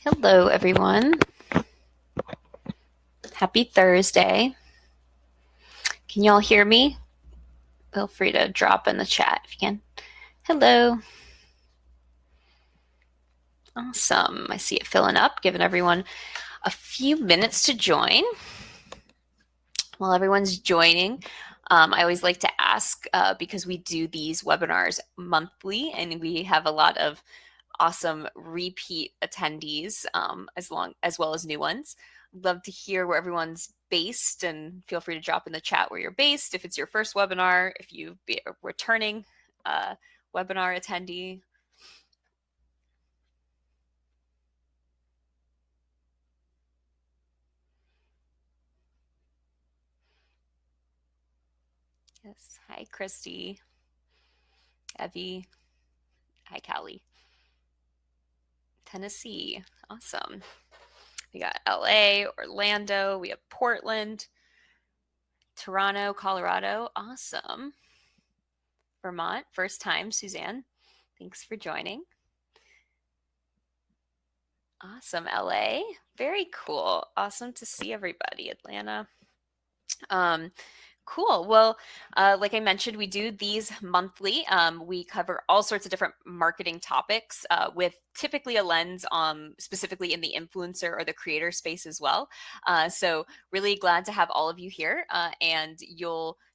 Hello, everyone. Happy Thursday. Can you all hear me? Feel free to drop in the chat if you can. Hello. Awesome. I see it filling up, giving everyone a few minutes to join. While everyone's joining, I always like to ask because we do these webinars monthly and we have a lot of awesome repeat attendees as well as new ones. Love to hear where everyone's based, and feel free to drop in the chat where you're based. If it's your first webinar, if you be a returning webinar attendee. Yes. Hi, Christy. Evie. Hi, Callie. Tennessee. Awesome. We got LA, Orlando. We have Portland, Toronto, Colorado. Awesome. Vermont, first time, Suzanne. Thanks for joining. Awesome, LA. Very cool. Awesome to see everybody. Atlanta. Cool. Well, like I mentioned, we do these monthly. We cover all sorts of different marketing topics with typically a lens specifically in the influencer or the creator space as well. So really glad to have all of you here. And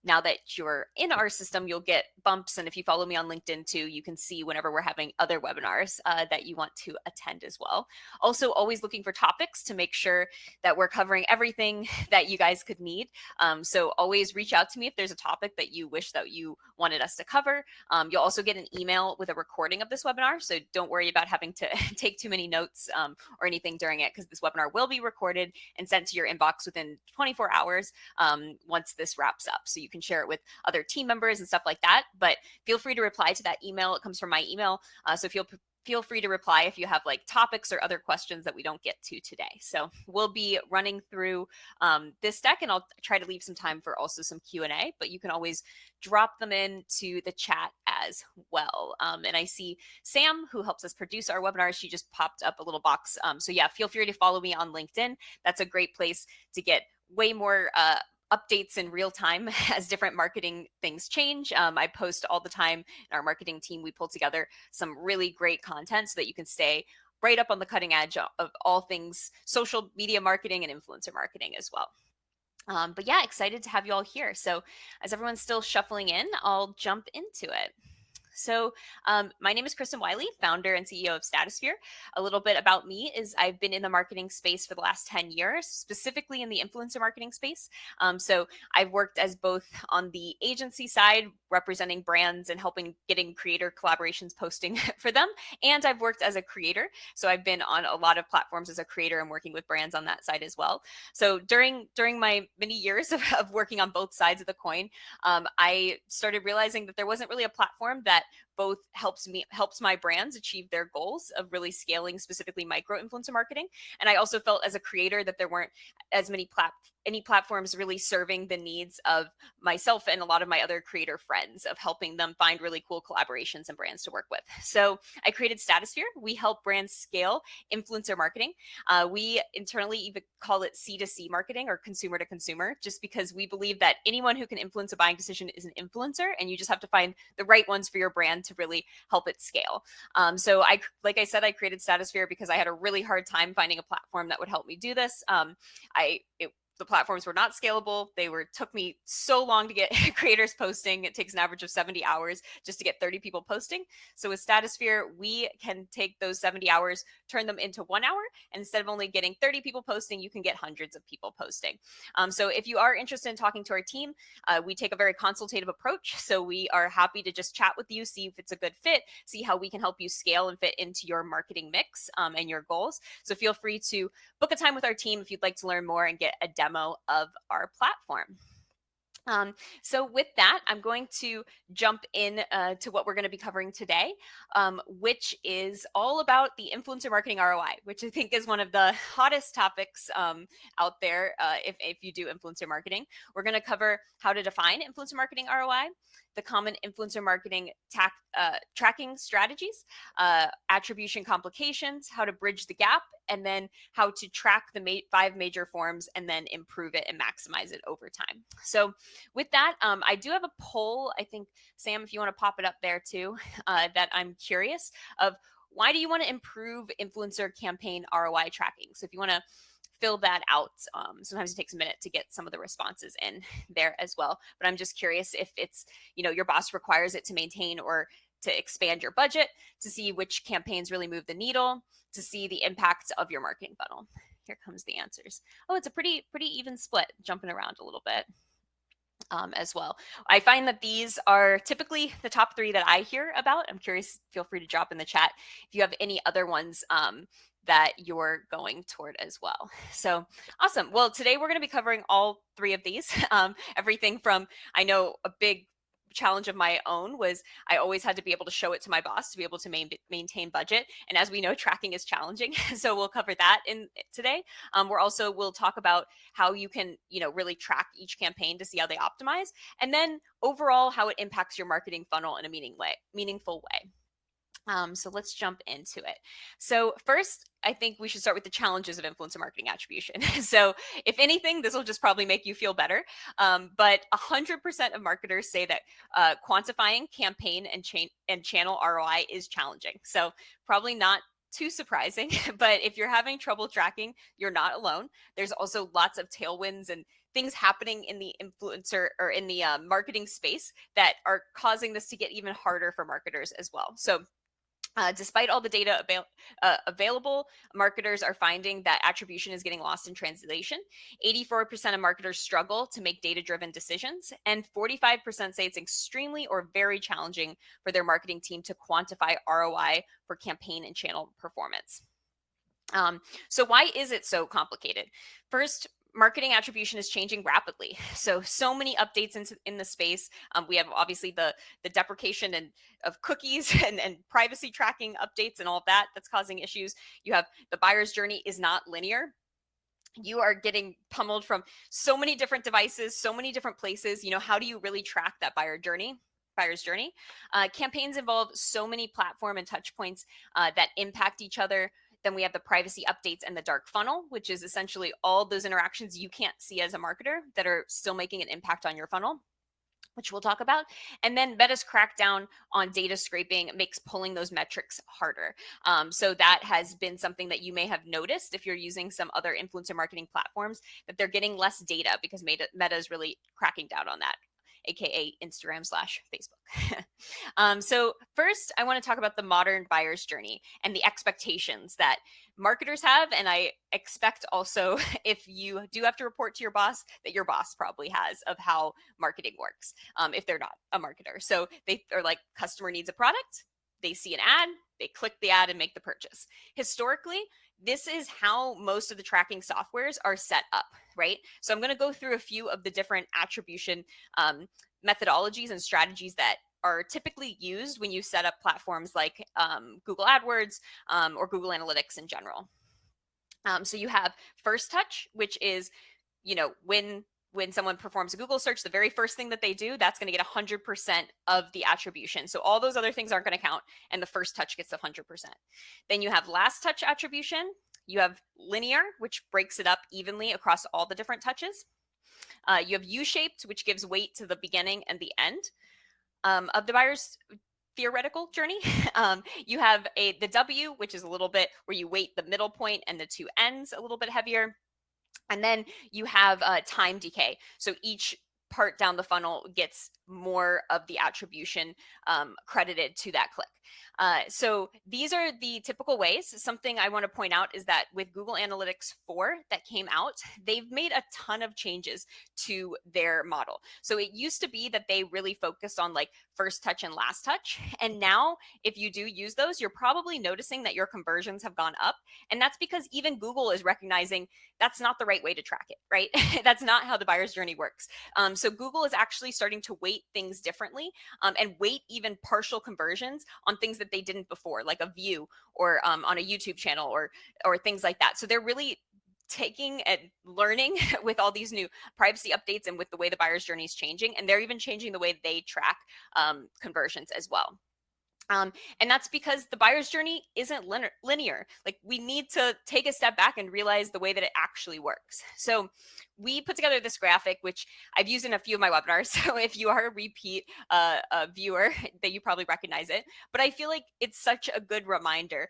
now that you're in our system, you'll get bumps. And if you follow me on LinkedIn too, you can see whenever we're having other webinars that you want to attend as well. Also, always looking for topics to make sure that we're covering everything that you guys could need. So always reach out to me if there's a topic that you wish that you wanted us to cover. You'll also get an email with a recording of this webinar. So don't worry about having to take too many notes or anything during it, because this webinar will be recorded and sent to your inbox within 24 hours once this wraps up. So you can share it with other team members and stuff like that. But feel free to reply to that email. It comes from my email. So feel free to reply if you have like topics or other questions that we don't get to today. So we'll be running through this deck, and I'll try to leave some time for also some Q&A, but you can always drop them into the chat as well. And I see Sam, who helps us produce our webinars, she just popped up a little box. So yeah, feel free to follow me on LinkedIn. That's a great place to get way more updates in real time as different marketing things change. I post all the time in our marketing team. We pull together some really great content so that you can stay right up on the cutting edge of all things social media marketing and influencer marketing as well. But yeah, excited to have you all here. So as everyone's still shuffling in, I'll jump into it. So my name is Kristen Wiley, founder and CEO of Statusphere. A little bit about me is I've been in the marketing space for the last 10 years, specifically in the influencer marketing space. So I've worked as both on the agency side, representing brands and getting creator collaborations posting for them. And I've worked as a creator. So I've been on a lot of platforms as a creator and working with brands on that side as well. So during my many years of working on both sides of the coin, I started realizing that there wasn't really a platform that both helps my brands achieve their goals of really scaling specifically micro influencer marketing. And I also felt as a creator that there weren't as many platforms really serving the needs of myself and a lot of my other creator friends, of helping them find really cool collaborations and brands to work with. So I created Statusphere. We help brands scale influencer marketing. We internally even call it C2C marketing, or consumer to consumer, just because we believe that anyone who can influence a buying decision is an influencer, and you just have to find the right ones for your brand to really help it scale. So like I said, I created Statusphere because I had a really hard time finding a platform that would help me do this. The platforms were not scalable. Took me so long to get creators posting. It takes an average of 70 hours just to get 30 people posting. So with Statusphere, we can take those 70 hours, turn them into 1 hour. And instead of only getting 30 people posting, you can get hundreds of people posting. So if you are interested in talking to our team, we take a very consultative approach. So we are happy to just chat with you, see if it's a good fit, see how we can help you scale and fit into your marketing mix and your goals. So feel free to book a time with our team if you'd like to learn more and get a demo of our platform. So with that, I'm going to jump in to what we're going to be covering today, which is all about the influencer marketing ROI, which I think is one of the hottest topics out there if you do influencer marketing. We're going to cover how to define influencer marketing ROI, the common influencer marketing tracking strategies, attribution complications, how to bridge the gap, and then how to track the 5 major forms and then improve it and maximize it over time. So with that, I do have a poll. I think, Sam, if you want to pop it up there too, that I'm curious of, why do you want to improve influencer campaign ROI tracking? So if you want to fill that out, sometimes it takes a minute to get some of the responses in there as well. But I'm just curious if it's, your boss requires it to maintain or to expand your budget, to see which campaigns really move the needle, to see the impact of your marketing funnel. Here comes the answers. Oh, it's a pretty even split, jumping around a little bit. As well. I find that these are typically the top 3 that I hear about. I'm curious, feel free to drop in the chat if you have any other ones that you're going toward as well. So awesome. Well, today we're going to be covering all 3 of these. Everything from, I know a big challenge of my own was I always had to be able to show it to my boss to be able to maintain budget. And as we know, tracking is challenging. So we'll cover that in today. We'll talk about how you can, really track each campaign to see how they optimize. And then overall, how it impacts your marketing funnel in a meaningful way. So let's jump into it. So first, I think we should start with the challenges of influencer marketing attribution. So if anything, this will just probably make you feel better. But 100% of marketers say that quantifying campaign and channel ROI is challenging. So probably not too surprising, but if you're having trouble tracking, you're not alone. There's also lots of tailwinds and things happening in the influencer or in the marketing space that are causing this to get even harder for marketers as well. So despite all the data available, marketers are finding that attribution is getting lost in translation. 84% of marketers struggle to make data-driven decisions, and 45% say it's extremely or very challenging for their marketing team to quantify ROI for campaign and channel performance. So why is it so complicated? First, marketing attribution is changing rapidly. So many updates in the space. We have obviously the deprecation of cookies and privacy tracking updates and all of that that's causing issues. You have the buyer's journey is not linear. You are getting pummeled from so many different devices, so many different places. How do you really track that buyer's journey? Campaigns involve so many platform and touch points that impact each other. Then we have the privacy updates and the dark funnel, which is essentially all those interactions you can't see as a marketer that are still making an impact on your funnel, which we'll talk about. And then Meta's crackdown on data scraping makes pulling those metrics harder. So that has been something that you may have noticed if you're using some other influencer marketing platforms, that they're getting less data because Meta is really cracking down on that, aka Instagram/Facebook. So first, I want to talk about the modern buyer's journey and the expectations that marketers have. And I expect also, if you do have to report to your boss, that your boss probably has, of how marketing works, if they're not a marketer. So they are like, customer needs a product, they see an ad, they click the ad and make the purchase. Historically, this is how most of the tracking softwares are set up, right? So I'm going to go through a few of the different attribution methodologies and strategies that are typically used when you set up platforms like Google AdWords or Google Analytics in general. So you have first touch, which is, when someone performs a Google search, the very first thing that they do, that's going to get 100% of the attribution. So all those other things aren't going to count, and the first touch gets 100%. Then you have last touch attribution. You have linear, which breaks it up evenly across all the different touches. You have U-shaped, which gives weight to the beginning and the end of the buyer's theoretical journey. You have the W, which is a little bit where you weight the middle point and the two ends a little bit heavier. And then you have time decay. So each part down the funnel gets more of the attribution credited to that click. So these are the typical ways. Something I want to point out is that with Google Analytics 4 that came out, they've made a ton of changes to their model. So it used to be that they really focused on like first touch and last touch. And now if you do use those, you're probably noticing that your conversions have gone up. And that's because even Google is recognizing that's not the right way to track it, right? That's not how the buyer's journey works. So Google is actually starting to weight things differently and weight even partial conversions on things that they didn't before, like a view or on a YouTube channel or things like that. So they're really taking and learning with all these new privacy updates and with the way the buyer's journey is changing, and they're even changing the way they track conversions as well. And that's because the buyer's journey isn't linear. Like, we need to take a step back and realize the way that it actually works. So we put together this graphic, which I've used in a few of my webinars. So if you are a repeat viewer, that you probably recognize it. But I feel like it's such a good reminder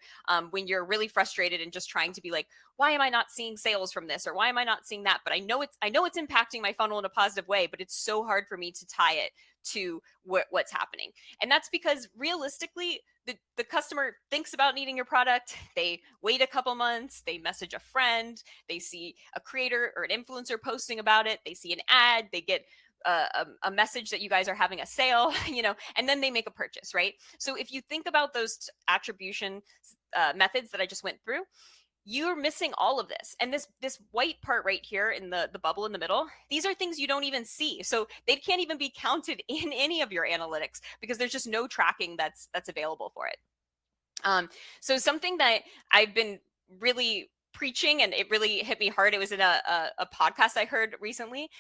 when you're really frustrated and just trying to be like, why am I not seeing sales from this, or why am I not seeing that? But I know it's impacting my funnel in a positive way, but it's so hard for me to tie it to what's happening. And that's because realistically, the customer thinks about needing your product. They wait a couple months, they message a friend, they see a creator or an influencer posting about it, they see an ad, they get a message that you guys are having a sale, and then they make a purchase, right? So if you think about those attribution methods that I just went through, you're missing all of this. And this white part right here in the bubble in the middle, these are things you don't even see. So they can't even be counted in any of your analytics because there's just no tracking that's available for it. So something that I've been really preaching, and it really hit me hard, it was in a podcast I heard recently,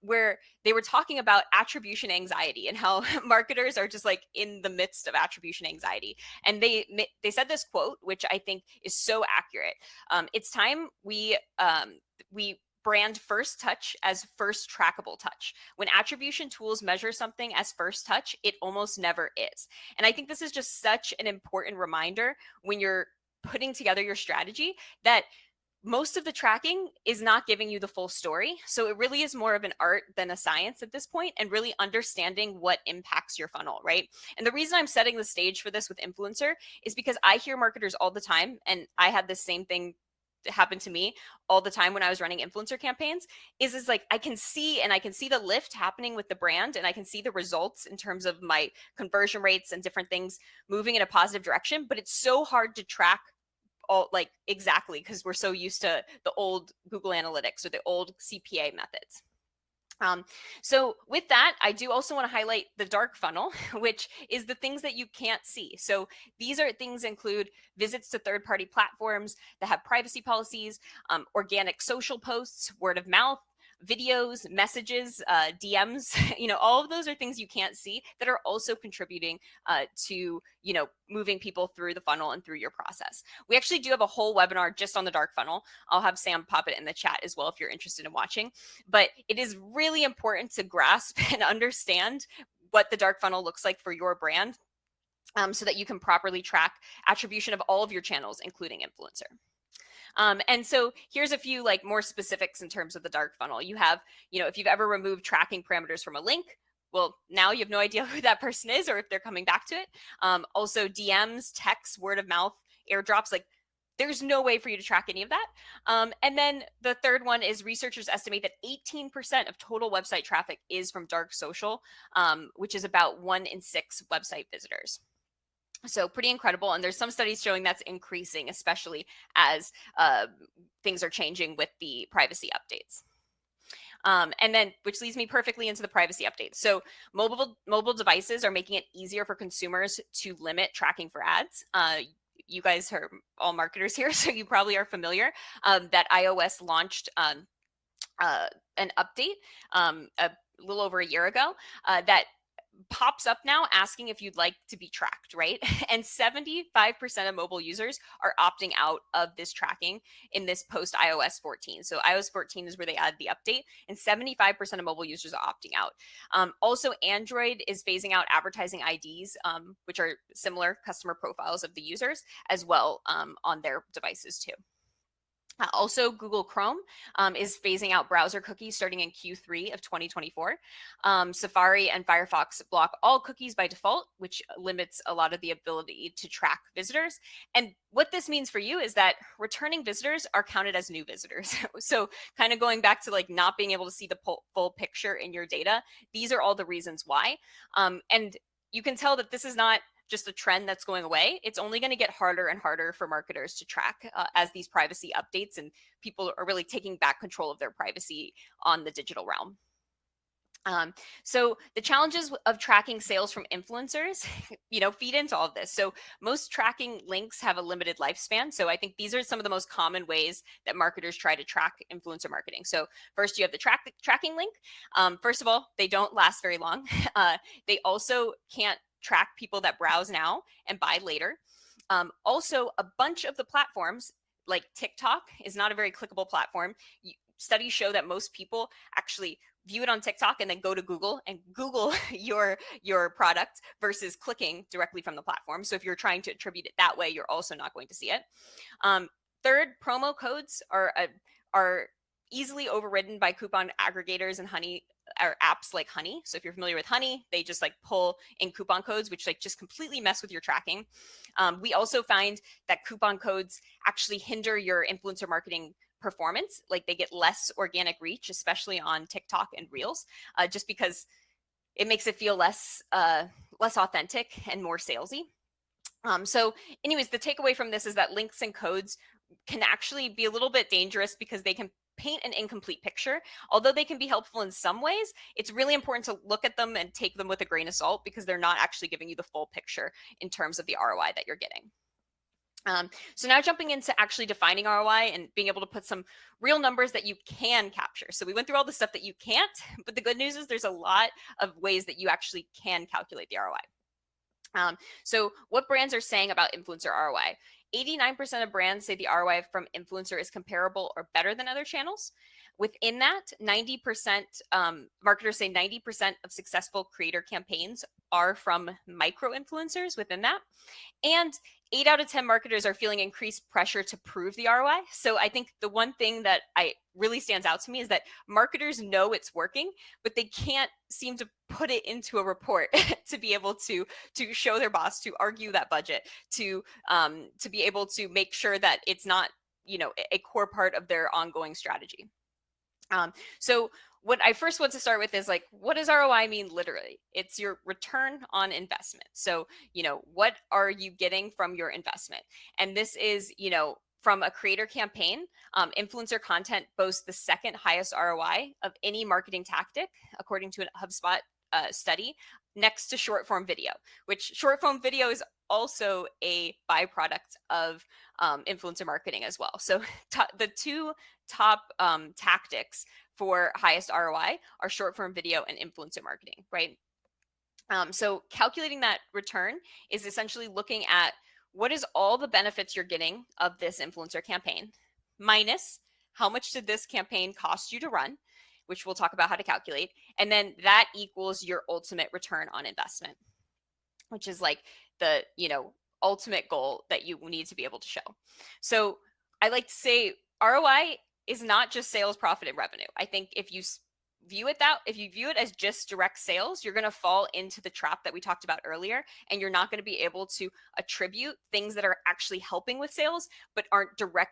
where they were talking about attribution anxiety and how marketers are just like in the midst of attribution anxiety. And they said this quote, which I think is so accurate. It's time we brand first touch as first trackable touch. When attribution tools measure something as first touch, it almost never is. And I think this is just such an important reminder when you're putting together your strategy, that most of the tracking is not giving you the full story. So it really is more of an art than a science at this point, and really understanding what impacts your funnel, right? And the reason I'm setting the stage for this with influencer is because I hear marketers all the time, and I had the same thing happen to me all the time when I was running influencer campaigns, is like, I can see the lift happening with the brand, and I can see the results in terms of my conversion rates and different things moving in a positive direction, but it's so hard to track all, like, exactly, because we're so used to the old Google Analytics or the old CPA methods. So with that, I do also want to highlight the dark funnel, which is the things that you can't see. So these are things include visits to third-party platforms that have privacy policies, organic social posts, word of mouth, videos, messages, DMs, all of those are things you can't see that are also contributing to, moving people through the funnel and through your process. We actually do have a whole webinar just on the dark funnel. I'll have Sam pop it in the chat as well if you're interested in watching. But it is really important to grasp and understand what the dark funnel looks like for your brand, so that you can properly track attribution of all of your channels, including influencer. And so here's a few more specifics in terms of the dark funnel. You have, if you've ever removed tracking parameters from a link, well, now you have no idea who that person is or if they're coming back to it. Also DMs, texts, word of mouth, airdrops, there's no way for you to track any of that. And then the third one is researchers estimate that 18% of total website traffic is from dark social, which is about 1 in 6 website visitors. So pretty incredible. And there's some studies showing that's increasing, especially as things are changing with the privacy updates. And then, which leads me perfectly into the privacy updates. So mobile devices are making it easier for consumers to limit tracking for ads. You guys are all marketers here, so you probably are familiar that iOS launched an update a little over a year ago that pops up now asking if you'd like to be tracked, right? And 75% of mobile users are opting out of this tracking in this post iOS 14. So iOS 14 is where they added the update, and 75% of mobile users are opting out. Also, Android is phasing out advertising IDs, which are similar customer profiles of the users as well, on their devices too. Also, Google Chrome is phasing out browser cookies starting in Q3 of 2024. Safari and Firefox block all cookies by default, which limits a lot of the ability to track visitors. And what this means for you is that returning visitors are counted as new visitors. So kind of going back to not being able to see the full picture in your data, these are all the reasons why. And you can tell that this is not just a trend that's going away. It's only going to get harder and harder for marketers to track as these privacy updates and people are really taking back control of their privacy on the digital realm. So the challenges of tracking sales from influencers, feed into all of this. So most tracking links have a limited lifespan. So I think these are some of the most common ways that marketers try to track influencer marketing. So first, you have the tracking link. First of all, they don't last very long. They also can't track people that browse now and buy later. Also, a bunch of the platforms like TikTok is not a very clickable platform. Studies show that most people actually view it on TikTok and then go to Google and Google your product versus clicking directly from the platform. So if you're trying to attribute it that way, you're also not going to see it. Third, promo codes are easily overridden by coupon aggregators and Honey or apps like Honey. So if you're familiar with Honey, they just like pull in coupon codes, which like just completely mess with your tracking. We also find that coupon codes actually hinder your influencer marketing performance. Like they get less organic reach, especially on TikTok and Reels, just because it makes it feel less authentic and more salesy. So anyways, the takeaway from this is that links and codes can actually be a little bit dangerous because they can paint an incomplete picture. Although they can be helpful in some ways, it's really important to look at them and take them with a grain of salt because they're not actually giving you the full picture in terms of the ROI that you're getting. So now jumping into actually defining ROI and being able to put some real numbers that you can capture. So we went through all the stuff that you can't, but the good news is there's a lot of ways that you actually can calculate the ROI. So what brands are saying about influencer ROI? 89% of brands say the ROI from influencer is comparable or better than other channels. Within that, 90% marketers say 90% of successful creator campaigns are from micro influencers within that. And 8 out of 10 marketers are feeling increased pressure to prove the ROI. So I think the one thing that really stands out to me is that marketers know it's working, but they can't seem to put it into a report to be able to show their boss, to argue that budget, to be able to make sure that it's not a core part of their ongoing strategy. So what I first want to start with is like, what does ROI mean literally? It's your return on investment. So, what are you getting from your investment? And this is, from a creator campaign, influencer content boasts the second highest ROI of any marketing tactic, according to a HubSpot study, next to short form video, which short form video is also a byproduct of influencer marketing as well. So the two top tactics for highest ROI are short form video and influencer marketing, right? So calculating that return is essentially looking at what is all the benefits you're getting of this influencer campaign minus how much did this campaign cost you to run, which we'll talk about how to calculate. And then that equals your ultimate return on investment, which is like the, ultimate goal that you need to be able to show. So I like to say ROI is not just sales, profit, and revenue. I think if you view it as just direct sales, you're going to fall into the trap that we talked about earlier, and you're not going to be able to attribute things that are actually helping with sales but aren't direct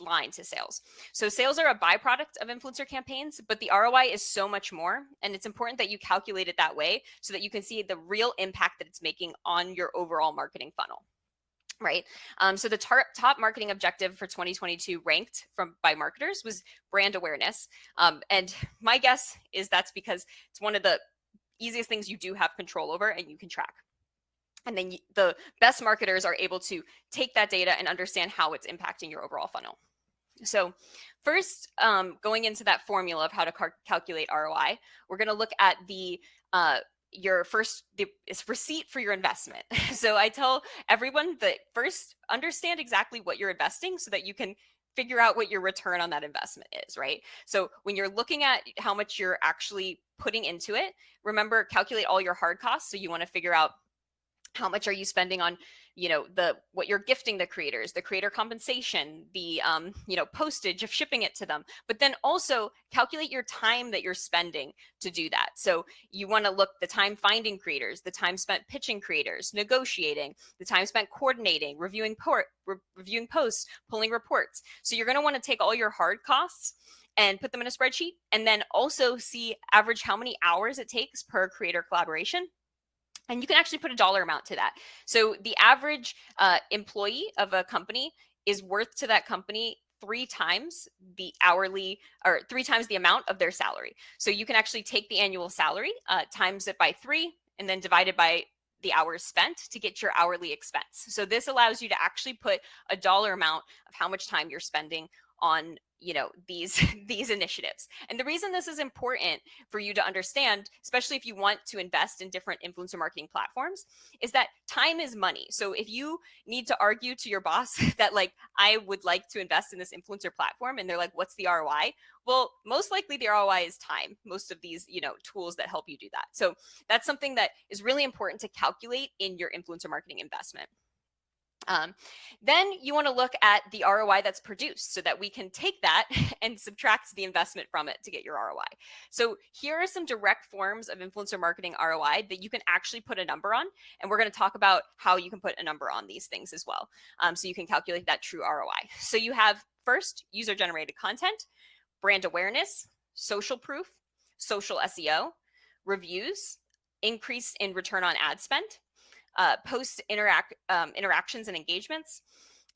line to sales. So sales are a byproduct of influencer campaigns, but the ROI is so much more. And it's important that you calculate it that way so that you can see the real impact that it's making on your overall marketing funnel. Right. So the top marketing objective for 2022 ranked by marketers was brand awareness. And my guess is that's because it's one of the easiest things you do have control over and you can track. And then the best marketers are able to take that data and understand how it's impacting your overall funnel. So first, going into that formula of how to calculate ROI, we're going to look at the receipt for your investment. So I tell everyone that first understand exactly what you're investing so that you can figure out what your return on that investment is, right? So when you're looking at how much you're actually putting into it, remember, calculate all your hard costs. So you want to figure out how much are you spending on, what you're gifting the creators, the creator compensation, the, postage of shipping it to them, but then also calculate your time that you're spending to do that. So you want to look the time finding creators, the time spent pitching creators, negotiating, the time spent coordinating, reviewing posts, pulling reports. So you're going to want to take all your hard costs and put them in a spreadsheet, and then also see average how many hours it takes per creator collaboration. And you can actually put a dollar amount to that. So the average employee of a company is worth to that company 3 times the hourly, or 3 times the amount of their salary. So you can actually take the annual salary, times it by 3, and then divide it by the hours spent to get your hourly expense. So this allows you to actually put a dollar amount of how much time you're spending on, these these initiatives. And the reason this is important for you to understand, especially if you want to invest in different influencer marketing platforms, is that time is money. So if you need to argue to your boss that, like, I would like to invest in this influencer platform, and they're like, what's the ROI? Well, most likely the ROI is time. Most of these, tools that help you do that. So that's something that is really important to calculate in your influencer marketing investment. Then you want to look at the ROI that's produced so that we can take that and subtract the investment from it to get your ROI. So here are some direct forms of influencer marketing ROI that you can actually put a number on. And we're going to talk about how you can put a number on these things as well. So you can calculate that true ROI. So you have first user generated content, brand awareness, social proof, social SEO, reviews, increase in return on ad spend, post interactions and engagements,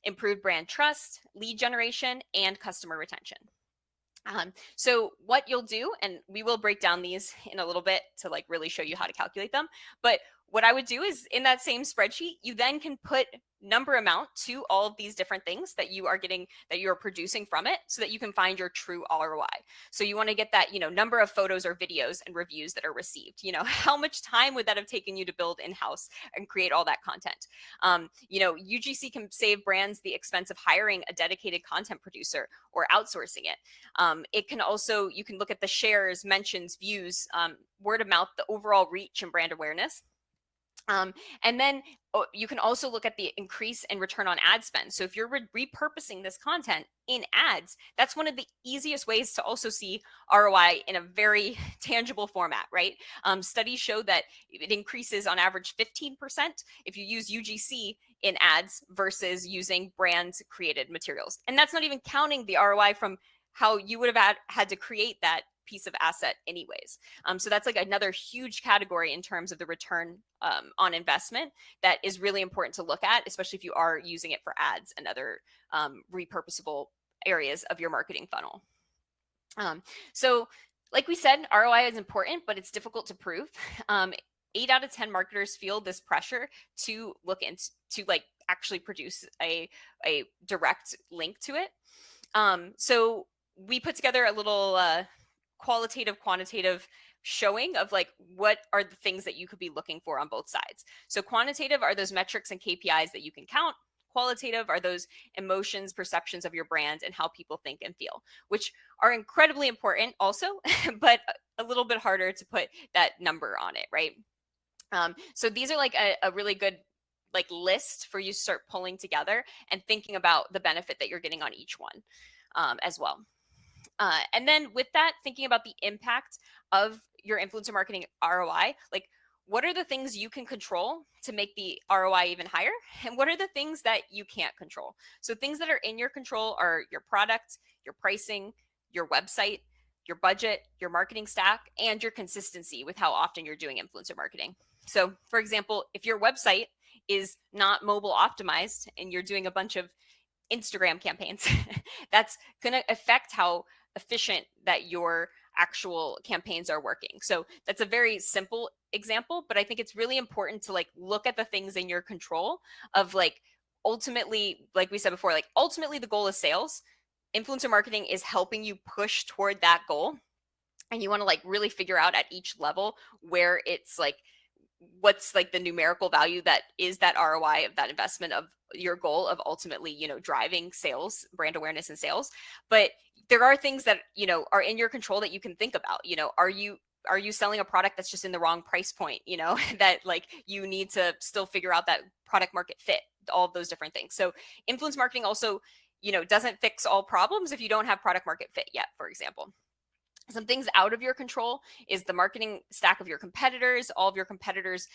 improved brand trust, lead generation, and customer retention. So what you'll do, and we will break down these in a little bit to like really show you how to calculate them, but what I would do is in that same spreadsheet, you then can put number amount to all of these different things that you are getting, that you're producing from it, so that you can find your true ROI. So you want to get that, number of photos or videos and reviews that are received. How much time would that have taken you to build in-house and create all that content? UGC can save brands the expense of hiring a dedicated content producer or outsourcing it. It can also, you can look at the shares, mentions, views, word of mouth, the overall reach and brand awareness. And then you can also look at the increase in return on ad spend. So if you're repurposing this content in ads, that's one of the easiest ways to also see ROI in a very tangible format, right? Studies show that it increases on average 15% if you use UGC in ads versus using brand created materials. And that's not even counting the ROI from how you would have had to create that piece of asset anyways. So that's like another huge category in terms of the return on investment that is really important to look at, especially if you are using it for ads and other repurposable areas of your marketing funnel. So like we said, ROI is important, but it's difficult to prove. 8 out of 10 marketers feel this pressure to look into, to like actually produce a direct link to it. So we put together a little qualitative, quantitative showing of like what are the things that you could be looking for on both sides. So quantitative are those metrics and KPIs that you can count. Qualitative are those emotions, perceptions of your brand and how people think and feel, which are incredibly important also, but a little bit harder to put that number on it, right? So these are like a really good like list for you to start pulling together and thinking about the benefit that you're getting on each one as well. And then with that, thinking about the impact of your influencer marketing ROI, like what are the things you can control to make the ROI even higher? And what are the things that you can't control? So things that are in your control are your product, your pricing, your website, your budget, your marketing stack, and your consistency with how often you're doing influencer marketing. So for example, if your website is not mobile optimized and you're doing a bunch of Instagram campaigns, that's going to affect how efficient that your actual campaigns are working. So that's a very simple example, but I think it's really important to like look at the things in your control of like ultimately, like we said before, like ultimately the goal is sales. Influencer marketing is helping you push toward that goal. And you want to like really figure out at each level where it's like, what's like the numerical value that is that ROI of that investment of your goal of ultimately, driving sales, brand awareness and sales. But there are things that, are in your control that you can think about. Are you selling a product that's just in the wrong price point, that like you need to still figure out that product market fit, all of those different things. So influence marketing also, doesn't fix all problems if you don't have product market fit yet, for example. Some things out of your control is the marketing stack of your competitors, all of your competitors,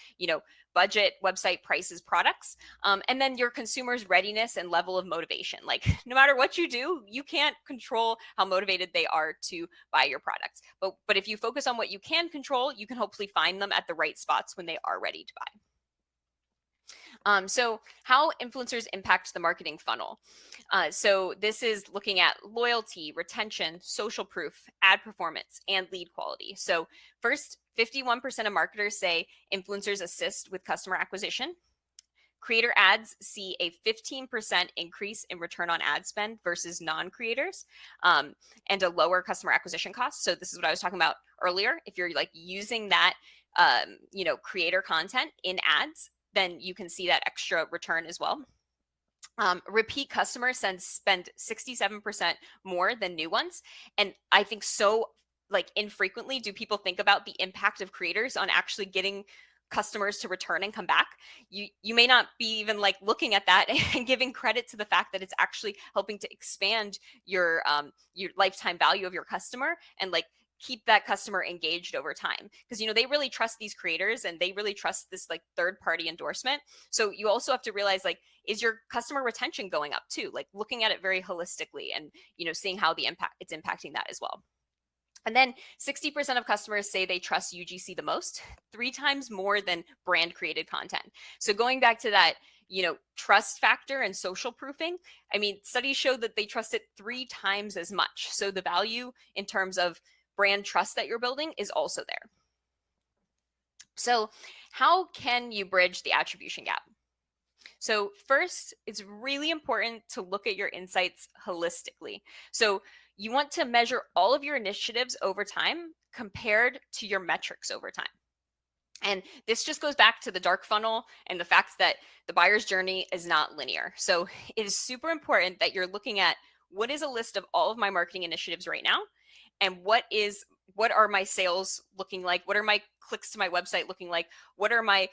budget, website, prices, products, and then your consumers' readiness and level of motivation. Like no matter what you do, you can't control how motivated they are to buy your products. But if you focus on what you can control, you can hopefully find them at the right spots when they are ready to buy. So how influencers impact the marketing funnel. So this is looking at loyalty, retention, social proof, ad performance, and lead quality. So first, 51% of marketers say influencers assist with customer acquisition. Creator ads see a 15% increase in return on ad spend versus non-creators, and a lower customer acquisition cost. So this is what I was talking about earlier. If you're like using that, creator content in ads, then you can see that extra return as well. Repeat customers spend 67% more than new ones. And I think so like infrequently do people think about the impact of creators on actually getting customers to return and come back. You may not be even like looking at that and giving credit to the fact that it's actually helping to expand your lifetime value of your customer and like keep that customer engaged over time, because they really trust these creators and they really trust this like third party endorsement. So you also have to realize, like, is your customer retention going up too, like looking at it very holistically and seeing how it's impacting that as well. And then 60% of customers say they trust UGC the most, 3 times more than brand created content. So going back to that, trust factor and social proofing, I mean, studies show that they trust it 3 times as much. So the value in terms of brand trust that you're building is also there. So how can you bridge the attribution gap? So first, it's really important to look at your insights holistically. So you want to measure all of your initiatives over time compared to your metrics over time. And this just goes back to the dark funnel and the fact that the buyer's journey is not linear. So it is super important that you're looking at what is a list of all of my marketing initiatives right now, and what are my sales looking like, what are my clicks to my website looking like, what are my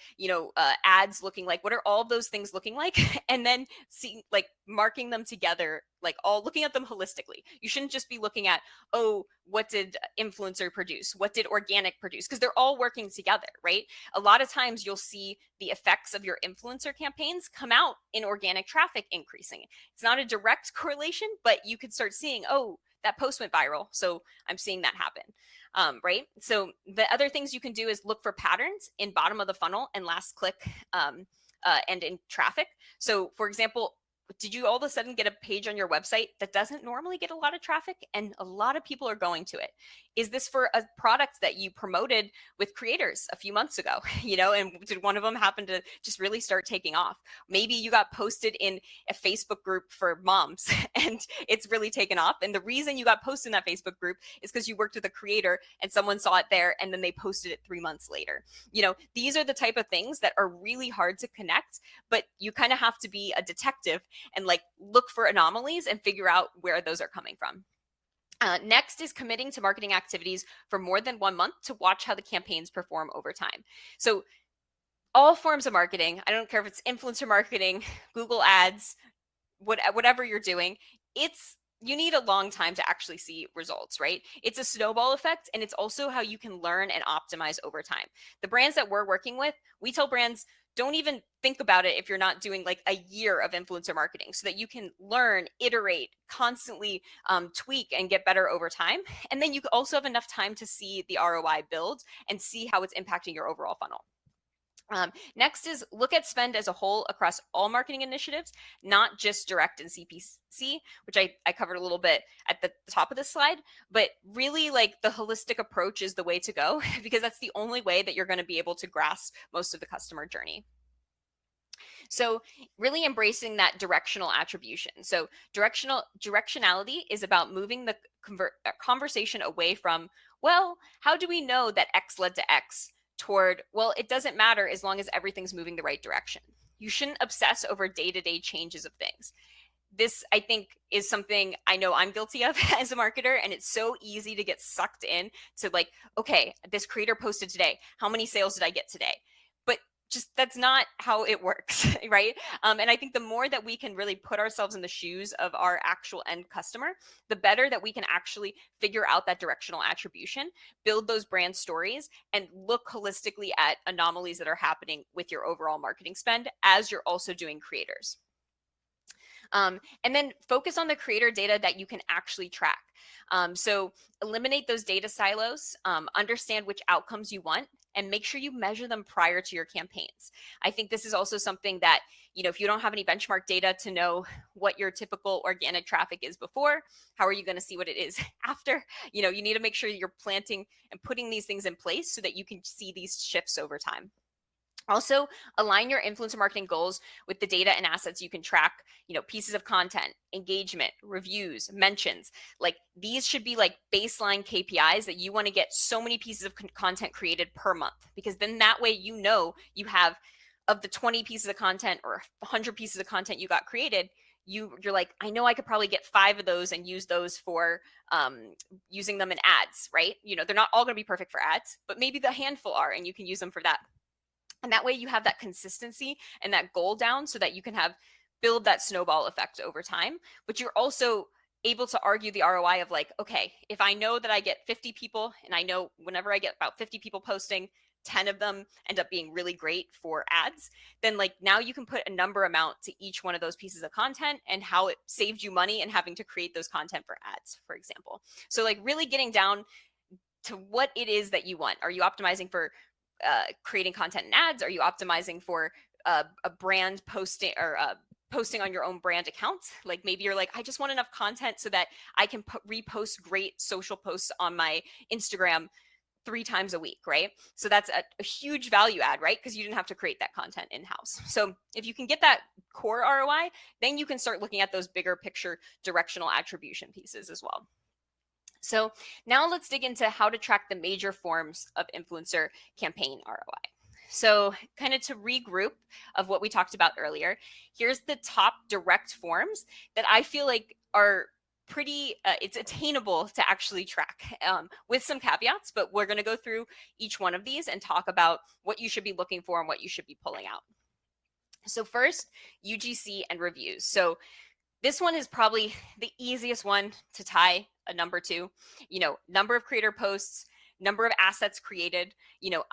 ads looking like, what are all of those things looking like, and then see, like, marking them together, like all looking at them holistically. You shouldn't just be looking at, oh, what did influencer produce, what did organic produce, because they're all working together, right? A lot of times you'll see the effects of your influencer campaigns come out in organic traffic increasing. It's not a direct correlation, but you could start seeing, oh, that post went viral, so I'm seeing that happen, right? So the other things you can do is look for patterns in bottom of the funnel and last click, and in traffic. So for example, did you all of a sudden get a page on your website that doesn't normally get a lot of traffic and a lot of people are going to it? Is this for a product that you promoted with creators a few months ago, and did one of them happen to just really start taking off? Maybe you got posted in a Facebook group for moms and it's really taken off. And the reason you got posted in that Facebook group is because you worked with a creator and someone saw it there and then they posted it 3 months later. These are the type of things that are really hard to connect, but you kind of have to be a detective and like look for anomalies and figure out where those are coming from. Next is committing to marketing activities for more than 1 month to watch how the campaigns perform over time. So all forms of marketing, I don't care if it's influencer marketing, Google ads, whatever you're doing, you need a long time to actually see results, right? It's a snowball effect, and it's also how you can learn and optimize over time. The brands that we're working with, we tell brands, don't even think about it if you're not doing like a year of influencer marketing, so that you can learn, iterate, constantly tweak and get better over time. And then you also have enough time to see the ROI build and see how it's impacting your overall funnel. Next is look at spend as a whole across all marketing initiatives, not just direct and CPC, which I covered a little bit at the top of this slide, but really like the holistic approach is the way to go, because that's the only way that you're going to be able to grasp most of the customer journey. So really embracing that directional attribution. So directionality is about moving the conversation away from, well, how do we know that X led to X, toward, well, it doesn't matter as long as everything's moving the right direction. You shouldn't obsess over day-to-day changes of things. This, I think, is something I know I'm guilty of as a marketer, and it's so easy to get sucked in to like, okay, this creator posted today, how many sales did I get today? But just that's not how it works, right? And I think the more that we can really put ourselves in the shoes of our actual end customer, the better that we can actually figure out that directional attribution, build those brand stories, and look holistically at anomalies that are happening with your overall marketing spend as you're also doing creators. And then focus on the creator data that you can actually track. So eliminate those data silos, understand which outcomes you want, and make sure you measure them prior to your campaigns. I think this is also something that, if you don't have any benchmark data to know what your typical organic traffic is before, how are you going to see what it is after? You need to make sure you're planting and putting these things in place so that you can see these shifts over time. Also, align your influencer marketing goals with the data and assets you can track, pieces of content, engagement, reviews, mentions. Like these should be like baseline KPIs that you want to get so many pieces of content created per month, because then that way you have of the 20 pieces of content or 100 pieces of content you got created, you're like, I know I could probably get 5 of those and use those for using them in ads, right? They're not all going to be perfect for ads, but maybe the handful are, and you can use them for that. And that way you have that consistency and that goal down so that you can build that snowball effect over time. But you're also able to argue the ROI of like, okay, if I know that I get 50 people and I know whenever I get about 50 people posting, 10 of them end up being really great for ads, then like now you can put a number amount to each one of those pieces of content and how it saved you money and having to create those content for ads, for example. So like really getting down to what it is that you want. Are you optimizing for creating content and ads? Are you optimizing for a brand posting or posting on your own brand account? Like maybe you're like, I just want enough content so that I can repost great social posts on my Instagram 3 times a week, right? So that's a huge value add, right? Because you didn't have to create that content in-house. So if you can get that core ROI, then you can start looking at those bigger picture directional attribution pieces as well. So now let's dig into how to track the major forms of influencer campaign ROI. So kind of to regroup of what we talked about earlier, here's the top direct forms that I feel like are pretty, it's attainable to actually track with some caveats, but we're going to go through each one of these and talk about what you should be looking for and what you should be pulling out. So first, UGC and reviews. So this one is probably the easiest one to tie a number to, number of creator posts, number of assets created,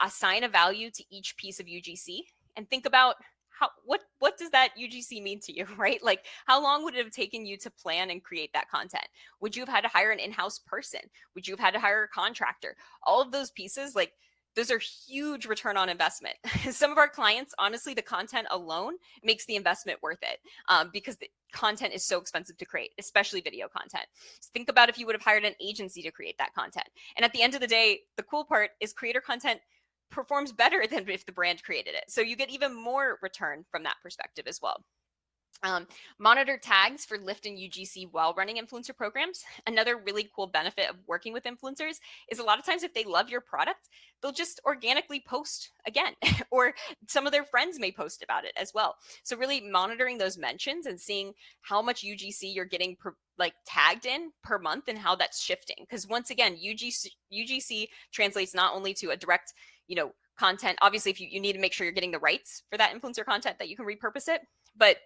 assign a value to each piece of UGC and think about what does that UGC mean to you, right? Like how long would it have taken you to plan and create that content? Would you have had to hire an in-house person? Would you have had to hire a contractor? All of those pieces, like those are huge return on investment. Some of our clients, honestly, the content alone makes the investment worth it because the content is so expensive to create, especially video content. So think about if you would have hired an agency to create that content. And at the end of the day, the cool part is creator content performs better than if the brand created it. So you get even more return from that perspective as well. Monitor tags for lift and UGC while running influencer programs. Another really cool benefit of working with influencers is a lot of times if they love your product, they'll just organically post again, or some of their friends may post about it as well. So really monitoring those mentions and seeing how much UGC you're getting tagged in per month and how that's shifting. Because once again, UGC translates not only to a direct, content. Obviously, if you need to make sure you're getting the rights for that influencer content that you can repurpose it, but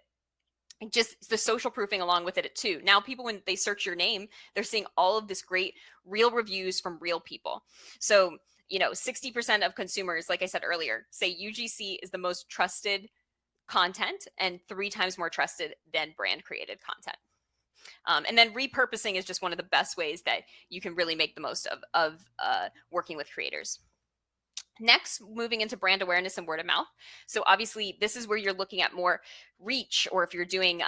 just the social proofing along with it too. Now people, when they search your name, they're seeing all of this great real reviews from real people. So 60% of consumers, like I said earlier, say UGC is the most trusted content and 3 times more trusted than brand created content. And then repurposing is just one of the best ways that you can really make the most of working with creators. Next, moving into brand awareness and word of mouth. So obviously, this is where you're looking at more reach, or if you're doing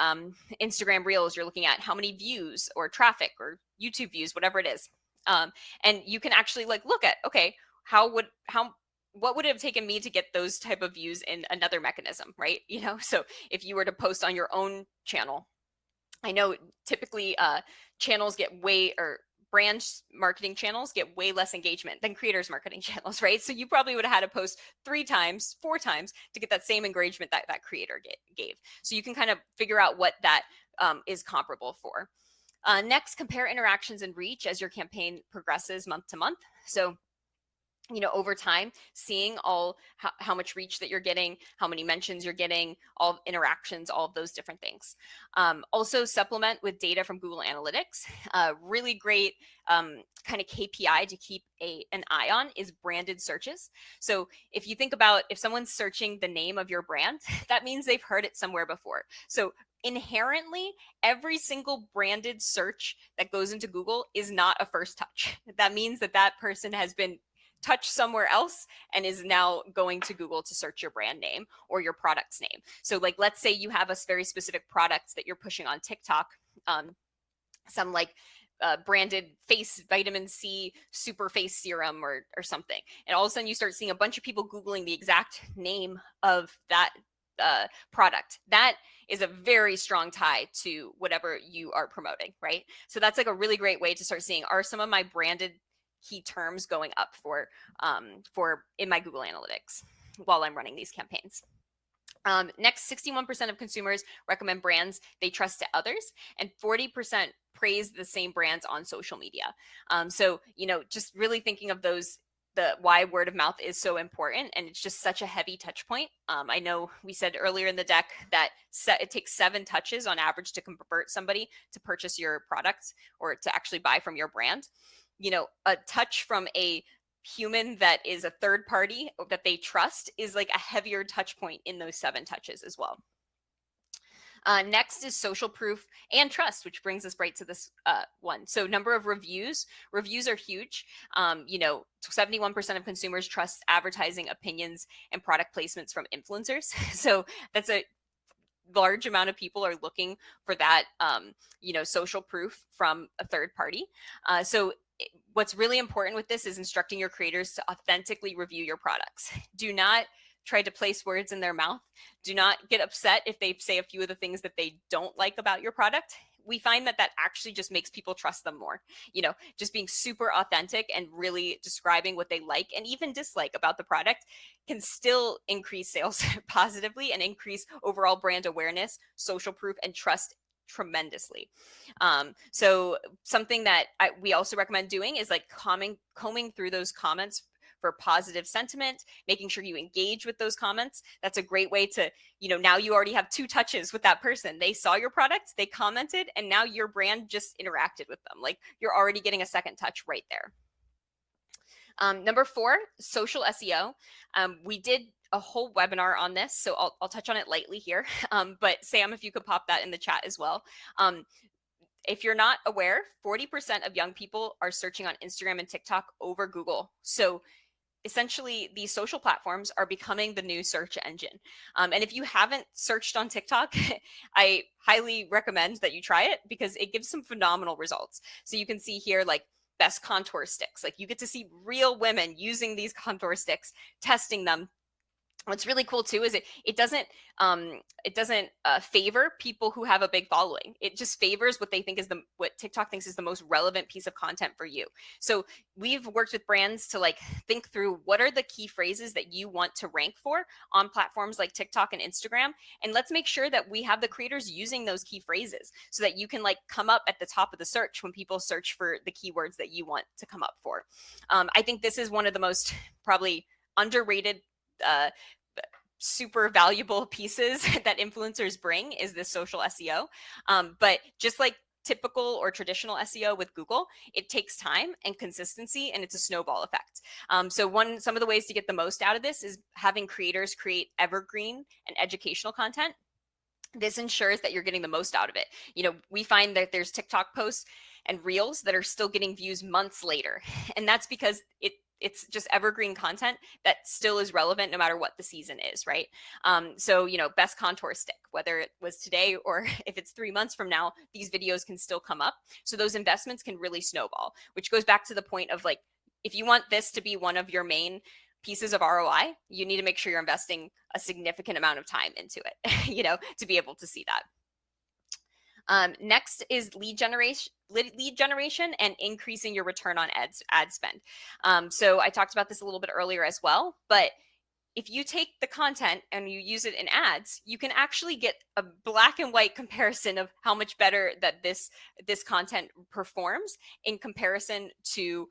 Instagram Reels, you're looking at how many views or traffic or YouTube views, whatever it is. And you can actually look at, okay, what would it have taken me to get those type of views in another mechanism, right? So if you were to post on your own channel, I know typically channels get brand marketing channels get way less engagement than creators marketing channels, right? So you probably would have had to post 3 times, 4 times to get that same engagement that creator gave. So you can kind of figure out what that is comparable for. Next, compare interactions and reach as your campaign progresses month to month. So over time, seeing all how much reach that you're getting, how many mentions you're getting, all interactions, all of those different things. Also supplement with data from Google Analytics. Really great kind of KPI to keep an eye on is branded searches. So if you think about if someone's searching the name of your brand, that means they've heard it somewhere before. So inherently, every single branded search that goes into Google is not a first touch. That means that that person has been touch somewhere else and is now going to Google to search your brand name or your product's name. So like, let's say you have a very specific product that you're pushing on TikTok, some like branded face vitamin C super face serum or something. And all of a sudden you start seeing a bunch of people Googling the exact name of that product. That is a very strong tie to whatever you are promoting, right? So that's like a really great way to start seeing, are some of my branded key terms going up for in my Google Analytics while I'm running these campaigns. Next, 61% of consumers recommend brands they trust to others, and 40% praise the same brands on social media. So, just really thinking of those, the why word of mouth is so important, and it's just such a heavy touch point. I know we said earlier in the deck that it takes 7 touches on average to convert somebody to purchase your product or to actually buy from your brand. A touch from a human that is a third party that they trust is like a heavier touch point in those 7 touches as well. Next is social proof and trust, which brings us right to this one. So number of reviews. Reviews are huge. 71% of consumers trust advertising opinions and product placements from influencers. So that's a large amount of people are looking for that, social proof from a third party. So what's really important with this is instructing your creators to authentically review your products. Do not try to place words in their mouth. Do not get upset if they say a few of the things that they don't like about your product. We find that actually just makes people trust them more. Just being super authentic and really describing what they like and even dislike about the product can still increase sales positively and increase overall brand awareness, social proof, and trust tremendously. So something that we also recommend doing is like combing through those comments for positive sentiment, making sure you engage with those comments. That's a great way to, now you already have 2 touches with that person. They saw your product, they commented, and now your brand just interacted with them. Like, you're already getting a second touch right there. Number 4, social SEO. We did a whole webinar on this, so I'll touch on it lightly here. But Sam, if you could pop that in the chat as well. If you're not aware, 40% of young people are searching on Instagram and TikTok over Google. So essentially, these social platforms are becoming the new search engine. And if you haven't searched on TikTok, I highly recommend that you try it because it gives some phenomenal results. So you can see here, like, best contour sticks. Like, you get to see real women using these contour sticks, testing them. What's really cool too is it doesn't favor people who have a big following. It just favors what they think is what TikTok thinks is the most relevant piece of content for you. So we've worked with brands to like think through what are the key phrases that you want to rank for on platforms like TikTok and Instagram, and let's make sure that we have the creators using those key phrases so that you can like come up at the top of the search when people search for the keywords that you want to come up for. I think this is one of the most probably underrated super valuable pieces that influencers bring is this social SEO. But just like typical or traditional SEO with Google, it takes time and consistency, and it's a snowball effect. So some of the ways to get the most out of this is having creators create evergreen and educational content. This ensures that you're getting the most out of it. We find that there's TikTok posts and reels that are still getting views months later. And that's because it's just evergreen content that still is relevant no matter what the season is, right? So, best contour stick, whether it was today or if it's 3 months from now, these videos can still come up. So those investments can really snowball, which goes back to the point of like, if you want this to be one of your main pieces of ROI, you need to make sure you're investing a significant amount of time into it, to be able to see that. Next is lead generation and increasing your return on ad spend. So I talked about this a little bit earlier as well, but if you take the content and you use it in ads, you can actually get a black and white comparison of how much better that this content performs in comparison to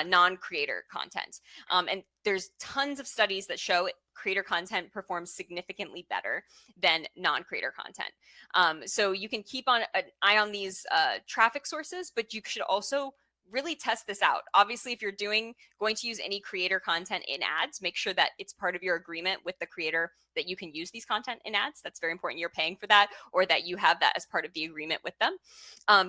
non-creator content. And there's tons of studies that show creator content performs significantly better than non-creator content. So you can keep an eye on these traffic sources, but you should also really test this out. Obviously, if you're going to use any creator content in ads, make sure that it's part of your agreement with the creator that you can use these content in ads. That's very important. You're paying for that, or that you have that as part of the agreement with them.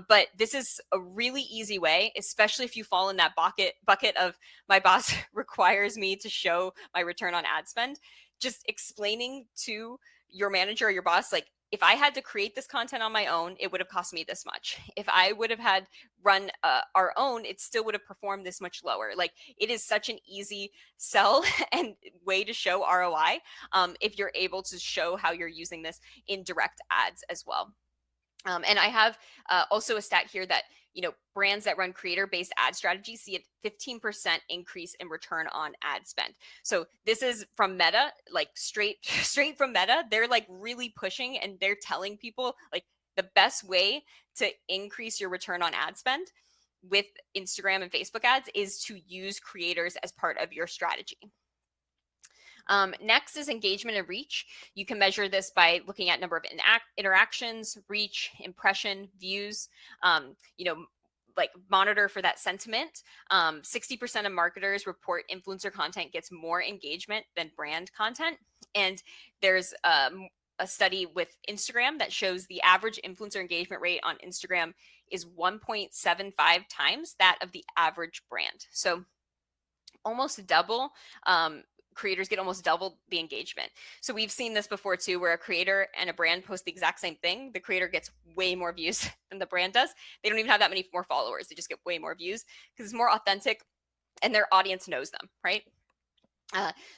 But this is a really easy way, especially if you fall in that bucket of my boss requires me to show my return on ad spend. Just explaining to your manager or your boss, like, if I had to create this content on my own, it would have cost me this much. If I would have had run our own, it still would have performed this much lower. Like, it is such an easy sell and way to show ROI if you're able to show how you're using this in direct ads as well. And I have also a stat here that, brands that run creator-based ad strategies see a 15% increase in return on ad spend. So this is from Meta, like straight from Meta. They're like really pushing, and they're telling people like the best way to increase your return on ad spend with Instagram and Facebook ads is to use creators as part of your strategy. Next is engagement and reach. You can measure this by looking at number of interactions, reach, impression, views, like monitor for that sentiment. 60% of marketers report influencer content gets more engagement than brand content. And there's a study with Instagram that shows the average influencer engagement rate on Instagram is 1.75 times that of the average brand. So almost double. Creators get almost double the engagement. So we've seen this before too, where a creator and a brand post the exact same thing. The creator gets way more views than the brand does. They don't even have that many more followers. They just get way more views because it's more authentic and their audience knows them, right?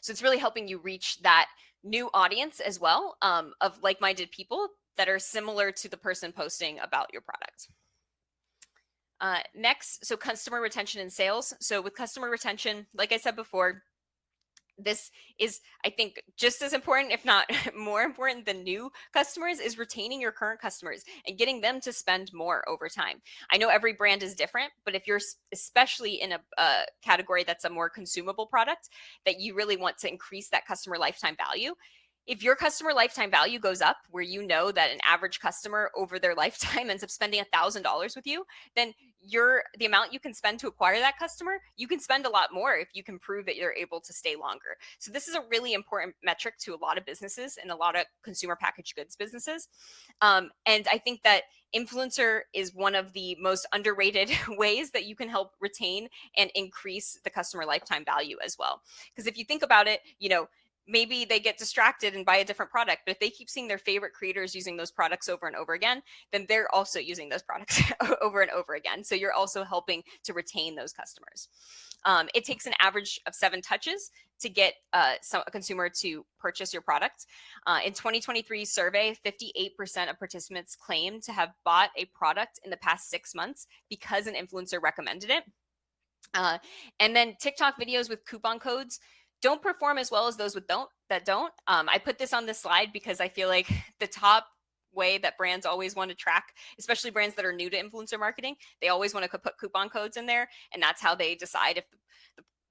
So it's really helping you reach that new audience as well, of like-minded people that are similar to the person posting about your product. Next, so customer retention and sales. So with customer retention, like I said before, this is, I think, just as important, if not more important than new customers, is retaining your current customers and getting them to spend more over time. I know every brand is different, but if you're especially in a category that's a more consumable product, that you really want to increase that customer lifetime value, if your customer lifetime value goes up, where you know that an average customer over their lifetime ends up spending $1,000 with you, then the amount you can spend to acquire that customer, you can spend a lot more if you can prove that you're able to stay longer. So this is a really important metric to a lot of businesses and a lot of consumer packaged goods businesses. And I think that influencer is one of the most underrated ways that you can help retain and increase the customer lifetime value as well. Because if you think about it, maybe they get distracted and buy a different product, but if they keep seeing their favorite creators using those products over and over again, then they're also using those products over and over again. So you're also helping to retain those customers. It takes an average of 7 touches to get a consumer to purchase your product. In 2023 survey, 58% of participants claimed to have bought a product in the past 6 months because an influencer recommended it. And then TikTok videos with coupon codes don't perform as well as those that don't. I put this on this slide because I feel like the top way that brands always want to track, especially brands that are new to influencer marketing, they always want to put coupon codes in there, and that's how they decide if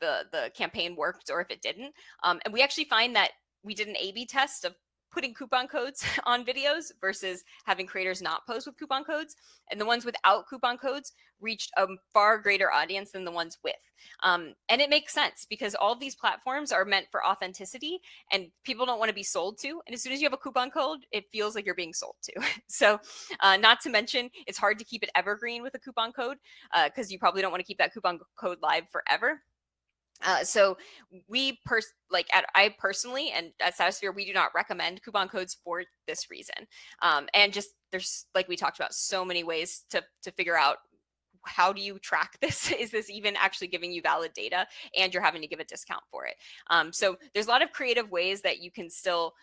the campaign worked or if it didn't. And we actually find that we did an A/B test of putting coupon codes on videos versus having creators not post with coupon codes. And the ones without coupon codes reached a far greater audience than the ones with. And it makes sense because all of these platforms are meant for authenticity and people don't want to be sold to. And as soon as you have a coupon code, it feels like you're being sold to. So not to mention, it's hard to keep it evergreen with a coupon code because you probably don't want to keep that coupon code live forever. So I personally and at Stratosphere, we do not recommend coupon codes for this reason. And just there's, like we talked about, so many ways to figure out how do you track this? Is this even actually giving you valid data? And you're having to give a discount for it. So there's a lot of creative ways that you can still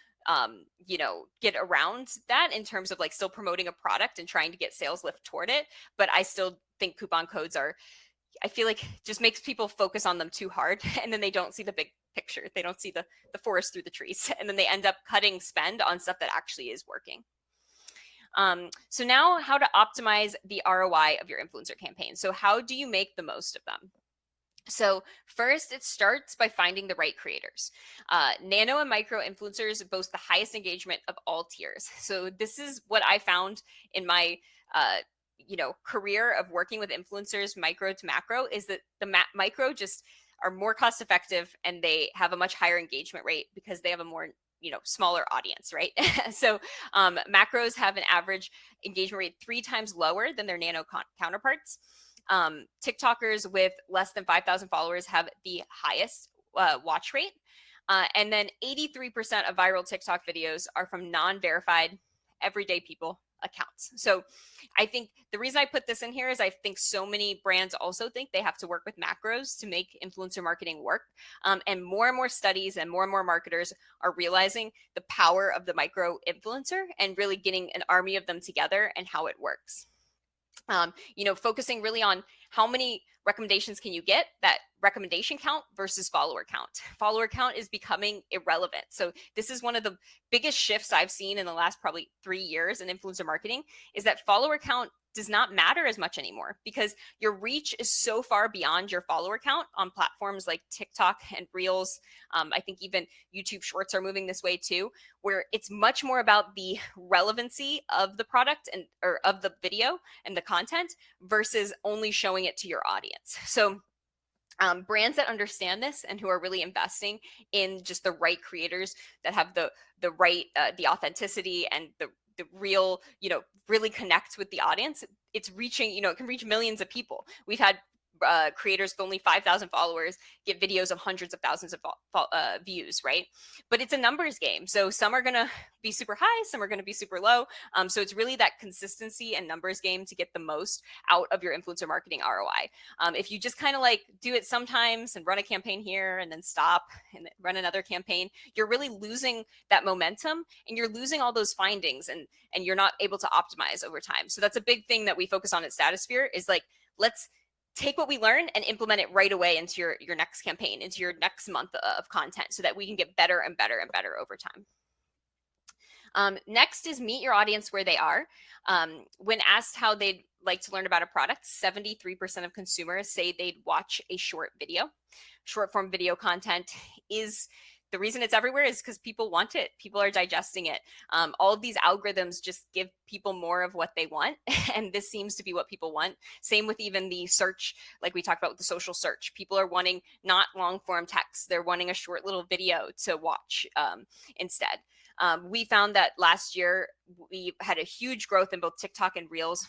get around that in terms of like still promoting a product and trying to get sales lift toward it. But I still think coupon codes I feel like just makes people focus on them too hard, and then they don't see the big picture. They don't see the forest through the trees, and then they end up cutting spend on stuff that actually is working. So now, how to optimize the ROI of your influencer campaign. So how do you make the most of them? So first, it starts by finding the right creators. Nano and micro influencers boast the highest engagement of all tiers. So this is what I found in my uh, career of working with influencers, micro to macro, is that the micro just are more cost effective and they have a much higher engagement rate because they have a more smaller audience, right? So macros have an average engagement rate 3 times lower than their nano counterparts. TikTokers with less than 5,000 followers have the highest watch rate. And then 83% of viral TikTok videos are from non verified everyday people accounts. So I think the reason I put this in here is I think so many brands also think they have to work with macros to make influencer marketing work. And more studies and more marketers are realizing the power of the micro influencer and really getting an army of them together and how it works. Focusing really on how many recommendations can you get, that recommendation count versus follower count. Follower count is becoming irrelevant. So this is one of the biggest shifts I've seen in the last probably 3 years in influencer marketing, is that follower count does not matter as much anymore because your reach is so far beyond your follower count on platforms like TikTok and Reels. I think even YouTube Shorts are moving this way too, where it's much more about the relevancy of the product and or of the video and the content versus only showing it to your audience. So brands that understand this and who are really investing in just the right creators that have the right the authenticity and the real really connect with the audience, it's reaching, it can reach millions of people. We've had creators with only 5,000 followers get videos of hundreds of thousands of views, right? But it's a numbers game. So some are going to be super high, some are going to be super low. So it's really that consistency and numbers game to get the most out of your influencer marketing ROI. If you just kind of like do it sometimes and run a campaign here and then stop and then run another campaign, you're really losing that momentum and you're losing all those findings, and you're not able to optimize over time. So that's a big thing that we focus on at Statosphere, is like, let's take what we learn and implement it right away into your next campaign, into your next month of content, so that we can get better and better and better over time. Next is meet your audience where they are. When asked how they'd like to learn about a product, 73% of consumers say they'd watch a short video. Short form video content is the reason it's everywhere is because people want it. People are digesting it. All of these algorithms just give people more of what they want. And this seems to be what people want. Same with even the search, like we talked about with the social search. People are wanting not long form text. They're wanting a short little video to watch instead. We found that last year we had a huge growth in both TikTok and Reels,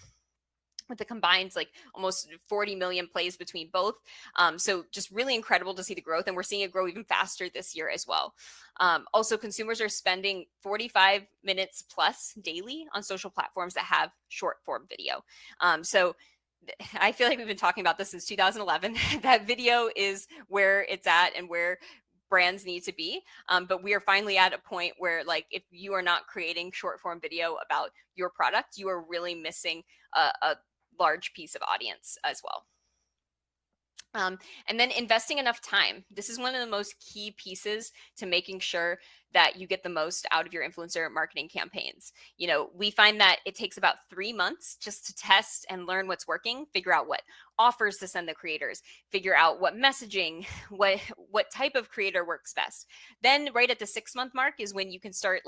with the combined like almost 40 million plays between both. So just really incredible to see the growth, and we're seeing it grow even faster this year as well. Also, consumers are spending 45 minutes plus daily on social platforms that have short form video. So I feel like we've been talking about this since 2011. That video is where it's at and where brands need to be. But we are finally at a point where, like, if you are not creating short form video about your product, you are really missing a large piece of audience as well. And then investing enough time. This is one of the most key pieces to making sure that you get the most out of your influencer marketing campaigns. We find that it takes about 3 months just to test and learn what's working, figure out what offers to send the creators, figure out what messaging, what type of creator works best. Then right at the 6-month mark is when you can start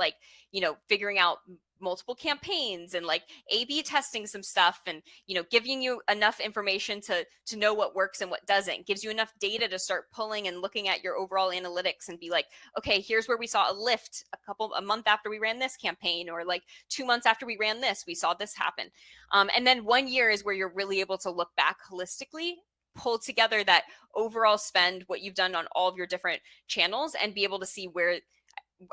figuring out multiple campaigns and like A/B testing some stuff, and giving you enough information to know what works and what doesn't. Gives you enough data to start pulling and looking at your overall analytics and be like, okay, here's where we saw a lift a month after we ran this campaign, or like 2 months after we ran this, we saw this happen. And then 1 year is where you're really able to look back holistically, pull together that overall spend, what you've done on all of your different channels, and be able to see where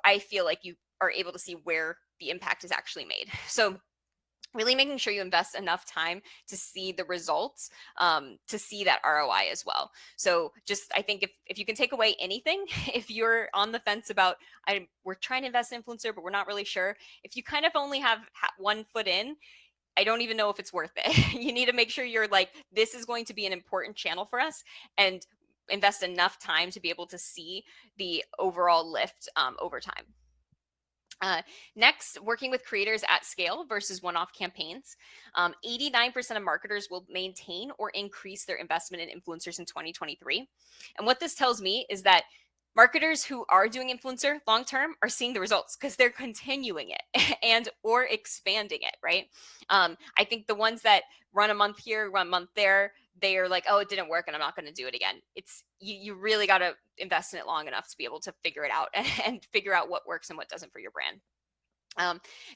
I feel like you are able to see where the impact is actually made. So really making sure you invest enough time to see the results, to see that ROI as well. So just, I think if you can take away anything, if you're on the fence about, we're trying to invest in influencer, but we're not really sure, if you kind of only have one foot in, I don't even know if it's worth it. You need to make sure you're like, this is going to be an important channel for us, and invest enough time to be able to see the overall lift over time. Next, working with creators at scale versus one-off campaigns. 89% of marketers will maintain or increase their investment in influencers in 2023. And what this tells me is that marketers who are doing influencer long term are seeing the results because they're continuing it and or expanding it, right? I think the ones that run a month here, run a month there, they are like, oh, it didn't work and I'm not going to do it again. It's you really got to invest in it long enough to be able to figure it out and figure out what works and what doesn't for your brand.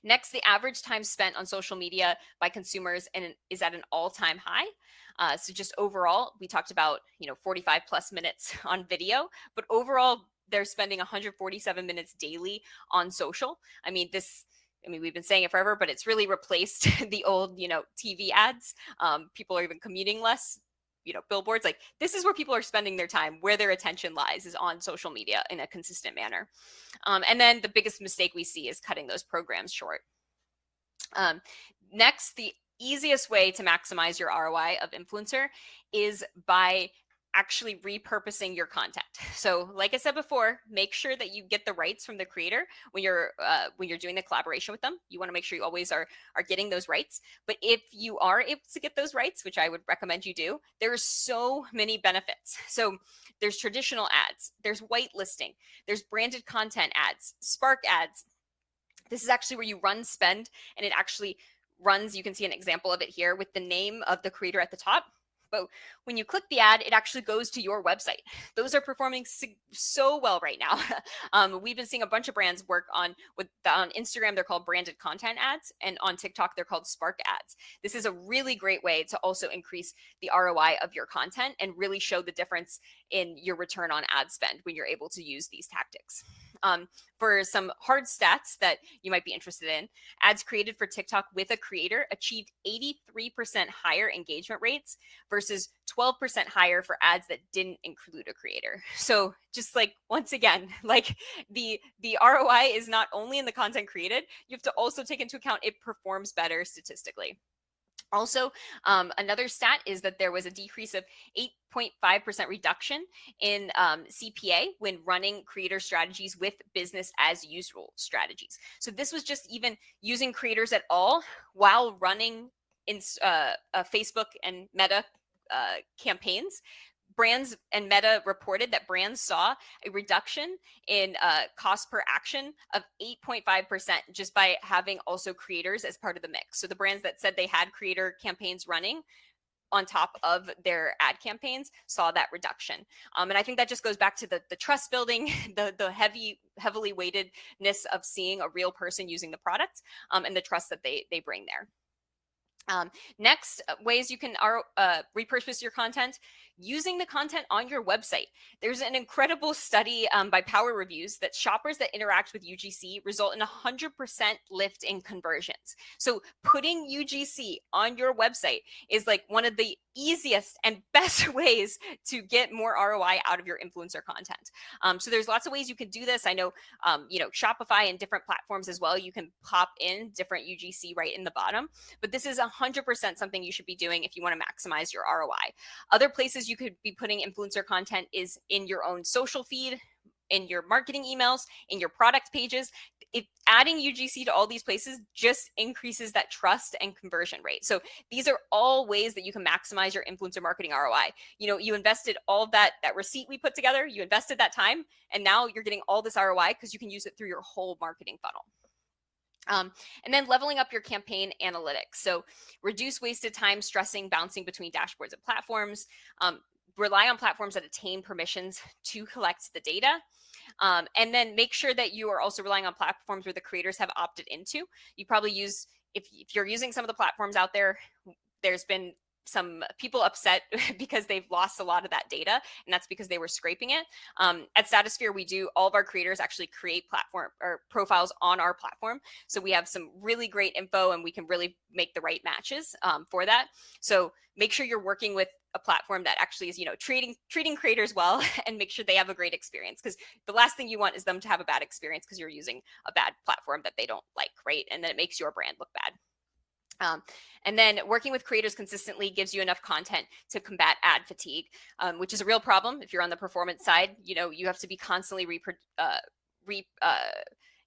Next, the average time spent on social media by consumers is at an all-time high. So just overall, we talked about 45 plus minutes on video, but overall they're spending 147 minutes daily on social. We've been saying it forever, but it's really replaced the old TV ads. People are even commuting less. Billboards, like this is where people are spending their time, where their attention lies is on social media in a consistent manner. And then the biggest mistake we see is cutting those programs short. Next, the easiest way to maximize your ROI of influencer is by actually repurposing your content. So like I said before, make sure that you get the rights from the creator when you're doing the collaboration with them. You want to make sure you always are getting those rights. But if you are able to get those rights, which I would recommend you do, there are so many benefits. So there's traditional ads, there's whitelisting, there's branded content ads, Spark ads. This is actually where you run spend and it actually runs, you can see an example of it here with the name of the creator at the top. But when you click the ad, it actually goes to your website. Those are performing so well right now. We've been seeing a bunch of brands work on Instagram, they're called branded content ads, and on TikTok, they're called Spark ads. This is a really great way to also increase the ROI of your content and really show the difference in your return on ad spend when you're able to use these tactics. For some hard stats that you might be interested in, ads created for TikTok with a creator achieved 83% higher engagement rates versus 12% higher for ads that didn't include a creator. So just like, once again, like the ROI is not only in the content created, you have to also take into account it performs better statistically. Also, another stat is that there was a decrease of 8.5% reduction in CPA when running creator strategies with business as usual strategies. So this was just even using creators at all while running in Facebook and Meta campaigns. Brands and Meta reported that brands saw a reduction in cost per action of 8.5% just by having also creators as part of the mix. So the brands that said they had creator campaigns running on top of their ad campaigns saw that reduction. And I think that just goes back to the trust building, the heavily weightedness of seeing a real person using the product, and the trust that they bring there. Next, ways you can repurpose your content, using the content on your website. There's an incredible study by Power Reviews that shoppers that interact with UGC result in 100% lift in conversions. So putting UGC on your website is like one of the easiest and best ways to get more ROI out of your influencer content. So there's lots of ways you can do this. I know, Shopify and different platforms as well, you can pop in different UGC right in the bottom, but this is 100% something you should be doing if you want to maximize your ROI. Other places you could be putting influencer content is in your own social feed, in your marketing emails, in your product pages. Adding UGC to all these places just increases that trust and conversion rate. So these are all ways that you can maximize your influencer marketing ROI. You invested all of that receipt we put together, you invested that time, and now you're getting all this ROI because you can use it through your whole marketing funnel. And then leveling up your campaign analytics. So reduce wasted time stressing, bouncing between dashboards and platforms. Rely on platforms that attain permissions to collect the data. And then make sure that you are also relying on platforms where the creators have opted into. You probably use, if you're using some of the platforms out there, there's been some people upset because they've lost a lot of that data, and that's because they were scraping it. At Statusphere, all of our creators actually create platform or profiles on our platform. So we have some really great info and we can really make the right matches for that. So make sure you're working with a platform that actually is, treating creators well and make sure they have a great experience, because the last thing you want is them to have a bad experience because you're using a bad platform that they don't like, right? And then it makes your brand look bad. And then working with creators consistently gives you enough content to combat ad fatigue, which is a real problem. If you're on the performance side, you have to be constantly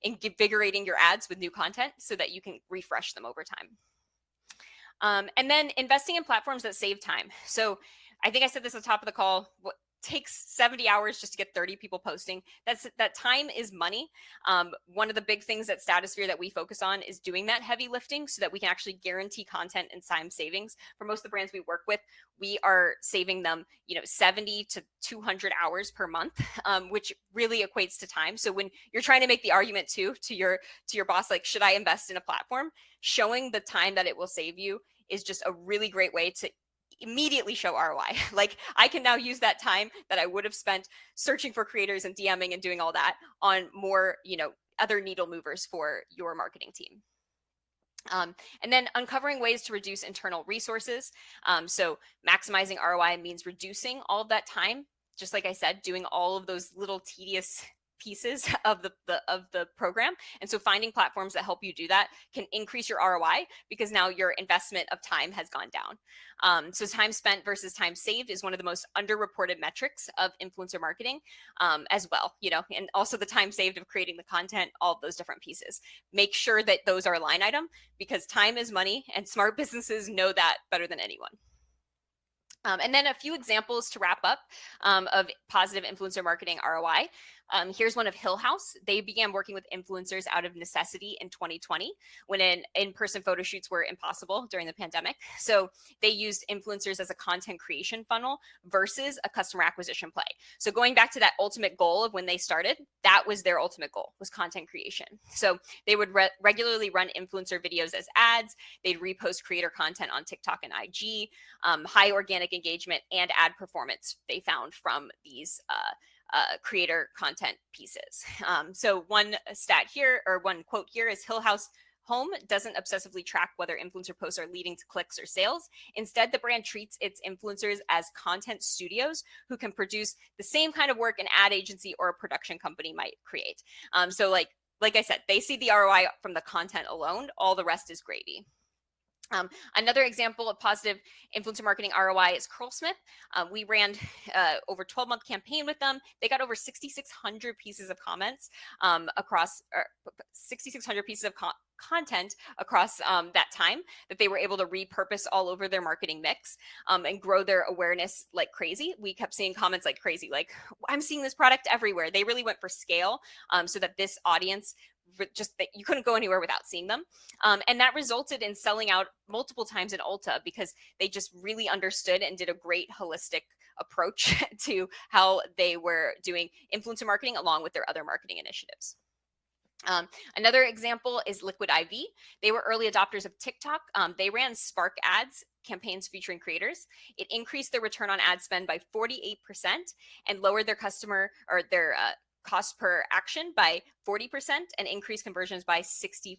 invigorating your ads with new content so that you can refresh them over time. And then investing in platforms that save time. So I think I said this at the top of the call. What takes 70 hours just to get 30 people posting? That time is money. One of the big things at Statusphere that we focus on is doing that heavy lifting so that we can actually guarantee content and time savings. For most of the brands we work with, we are saving them, 70 to 200 hours per month, which really equates to time. So when you're trying to make the argument to your boss, like, should I invest in a platform? Showing the time that it will save you is just a really great way to immediately show ROI. Like, I can now use that time that I would have spent searching for creators and DMing and doing all that on more, other needle movers for your marketing team. And then uncovering ways to reduce internal resources. So maximizing ROI means reducing all of that time. Just like I said, doing all of those little tedious pieces of the program. And so finding platforms that help you do that can increase your ROI because now your investment of time has gone down. So time spent versus time saved is one of the most underreported metrics of influencer marketing, as well, and also the time saved of creating the content, all of those different pieces. Make sure that those are a line item because time is money and smart businesses know that better than anyone. And then a few examples to wrap up of positive influencer marketing ROI. Here's one of Hill House. They began working with influencers out of necessity in 2020 when in-person photo shoots were impossible during the pandemic. So they used influencers as a content creation funnel versus a customer acquisition play. So going back to that ultimate goal of when they started, that was their ultimate goal, was content creation. So they would regularly run influencer videos as ads. They'd repost creator content on TikTok and IG, high organic engagement and ad performance they found from these creator content pieces. So one stat here, or one quote here, is Hill House Home doesn't obsessively track whether influencer posts are leading to clicks or sales. Instead, the brand treats its influencers as content studios who can produce the same kind of work an ad agency or a production company might create. So like I said, they see the ROI from the content alone. All the rest is gravy. Another example of positive influencer marketing ROI is Curlsmith. We ran over 12-month campaign with them. They got over 6,600 pieces of comments across 6,600 pieces of content across that time that they were able to repurpose all over their marketing mix and grow their awareness like crazy. We kept seeing comments like crazy, like, I'm seeing this product everywhere. They really went for scale so that this audience just that you couldn't go anywhere without seeing them. And that resulted in selling out multiple times in Ulta because they just really understood and did a great holistic approach to how they were doing influencer marketing along with their other marketing initiatives. Another example is Liquid IV. They were early adopters of TikTok. They ran Spark ads campaigns featuring creators. It increased their return on ad spend by 48% and lowered their customer or their cost per action by 40% and increased conversions by 65%.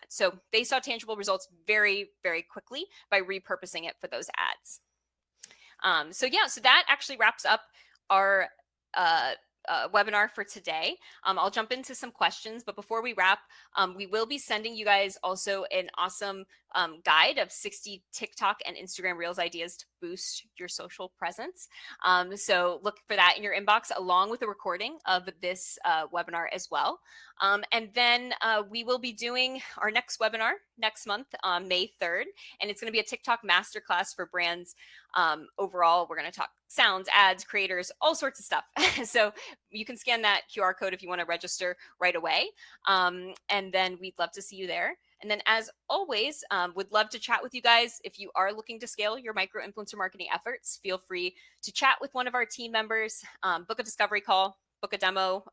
So they saw tangible results very, very quickly by repurposing it for those ads. So that actually wraps up our webinar for today. I'll jump into some questions, but before we wrap, we will be sending you guys also an awesome guide of 60 TikTok and Instagram Reels ideas to boost your social presence. So look for that in your inbox along with a recording of this webinar as well. And then we will be doing our next webinar next month on May 3rd, and it's going to be a TikTok masterclass for brands. Overall, we're going to talk sounds, ads, creators, all sorts of stuff. So you can scan that QR code if you want to register right away. And then we'd love to see you there. And then as always, would love to chat with you guys. If you are looking to scale your micro influencer marketing efforts, feel free to chat with one of our team members, book a discovery call, book a demo.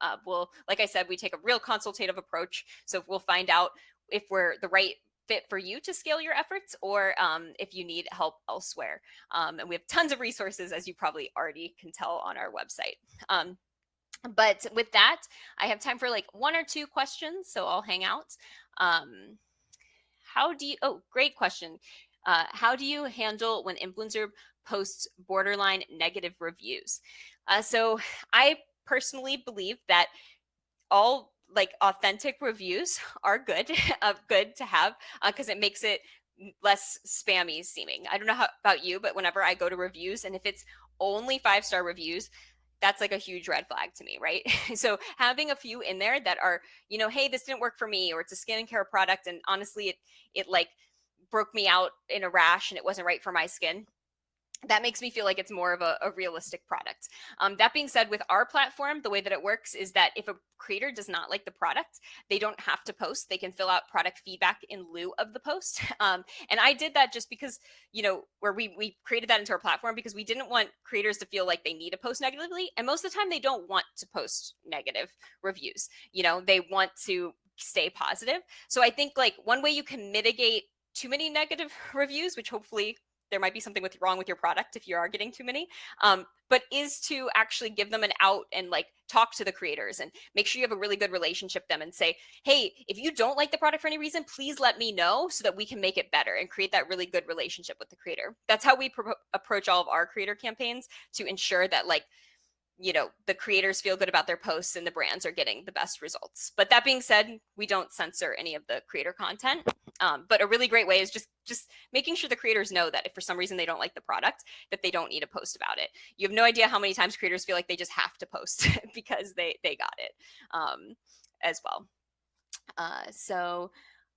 Like I said, we take a real consultative approach. So we'll find out if we're the right fit for you to scale your efforts or if you need help elsewhere. And we have tons of resources, as you probably already can tell on our website. But with that, I have time for like one or two questions, so I'll hang out. Great question. How do you handle when influencer posts borderline negative reviews? So I personally believe that all authentic reviews are good, good to have because it makes it less spammy seeming. I don't know about you, but whenever I go to reviews and if it's only 5-star reviews, that's like a huge red flag to me, right? So having a few in there that are, hey, this didn't work for me, or it's a skincare product, and honestly, it like broke me out in a rash and it wasn't right for my skin, that makes me feel like it's more of a realistic product. That being said, with our platform, the way that it works is that if a creator does not like the product, they don't have to post. They can fill out product feedback in lieu of the post. And I did that just because, where we created that into our platform because we didn't want creators to feel like they need to post negatively. And most of the time, they don't want to post negative reviews. They want to stay positive. So I think like one way you can mitigate too many negative reviews, which hopefully there might be something wrong with your product if you are getting too many, but is to actually give them an out and like talk to the creators and make sure you have a really good relationship with them and say, hey, if you don't like the product for any reason, please let me know so that we can make it better and create that really good relationship with the creator. That's how we approach all of our creator campaigns to ensure that like, the creators feel good about their posts and the brands are getting the best results. But that being said, we don't censor any of the creator content. But a really great way is just making sure the creators know that if for some reason they don't like the product, that they don't need to post about it. You have no idea how many times creators feel like they just have to post because they got it as well. So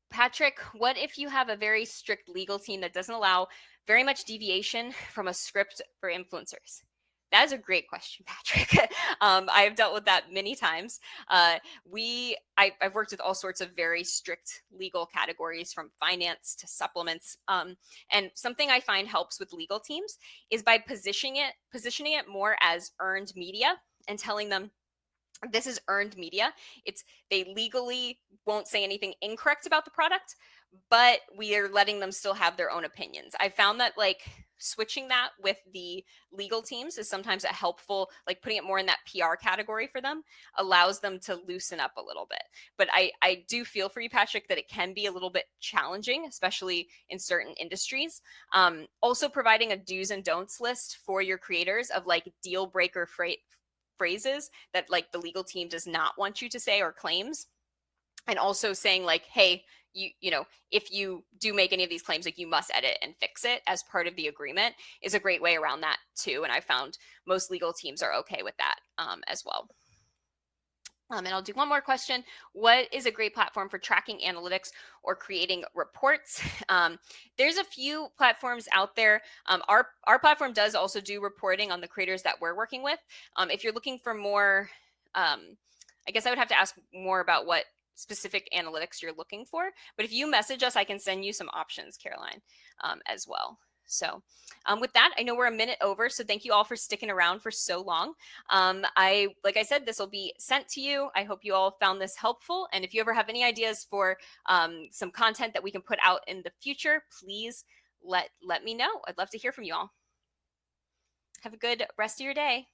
Patrick, what if you have a very strict legal team that doesn't allow very much deviation from a script for influencers? That is a great question, Patrick. I have dealt with that many times. I've worked with all sorts of very strict legal categories, from finance to supplements. And something I find helps with legal teams is by positioning it more as earned media and telling them, this is earned media. They legally won't say anything incorrect about the product, but we are letting them still have their own opinions. I found that like switching that with the legal teams is sometimes a helpful, like putting it more in that PR category for them allows them to loosen up a little bit. But I do feel for you, Patrick, that it can be a little bit challenging, especially in certain industries. Also providing a do's and don'ts list for your creators of like deal breaker phrases that like the legal team does not want you to say, or claims, and also saying like, hey, if you do make any of these claims, like you must edit and fix it as part of the agreement, is a great way around that too. And I found most legal teams are okay with that as well. And I'll do one more question. What is a great platform for tracking analytics or creating reports? There's a few platforms out there. Our platform does also do reporting on the creators that we're working with. If you're looking for more, I guess I would have to ask more about what specific analytics you're looking for. But if you message us, I can send you some options, Caroline, as well. So with that, I know we're a minute over, so thank you all for sticking around for so long. Like I said, this will be sent to you. I hope you all found this helpful. And if you ever have any ideas for some content that we can put out in the future, please let me know. I'd love to hear from you all. Have a good rest of your day.